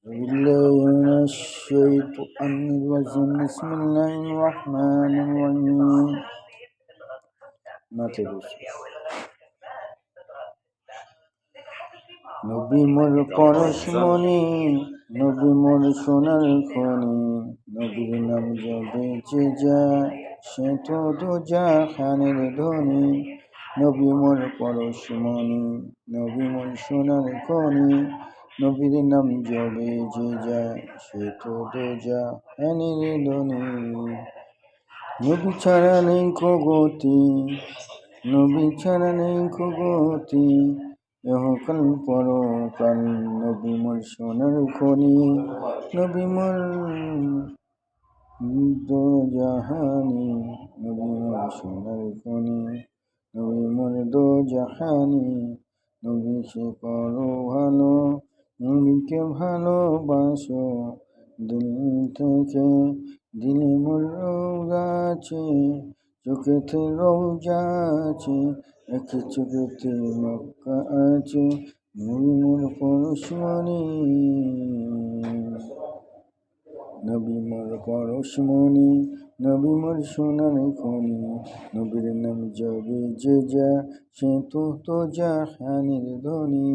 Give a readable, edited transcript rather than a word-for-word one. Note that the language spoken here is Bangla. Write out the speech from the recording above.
بالله من الشيطان الرجيم بسم الله الرحمن الرحيم মাথায় বসে নবী মোর পরশমণি নবী মোর সোনার খনি নবীর নাম জপে যে যায় সে তো দোজাহানের ধনী নবী মোর পরশমণি নবী মোর সোনার খনি নবীর নাম জপে যে যায় সে তো দোজাহানের ধনী নবী ছাড়া নেই গতি নবী ছাড়া নেই গতি ইহকাল পরকাল নবী মোর সোনার খনি নবী মোর দোজাহানি নবী মোর সোনার খনি নবী মোর দোজাহানি নবী সে করো ভালো নবীকে ভালোবাসো দিল থেকে দিলে মোর রোজা আছে চোখেতে রোজা আছে এক চোখেতে মক্কা আছে নবী মোর পরশমণি নবী মোর পরশমণি নবী মোর সোনার খনি নবীর নাম জবে যে যা সে তো জাহানের ধনী।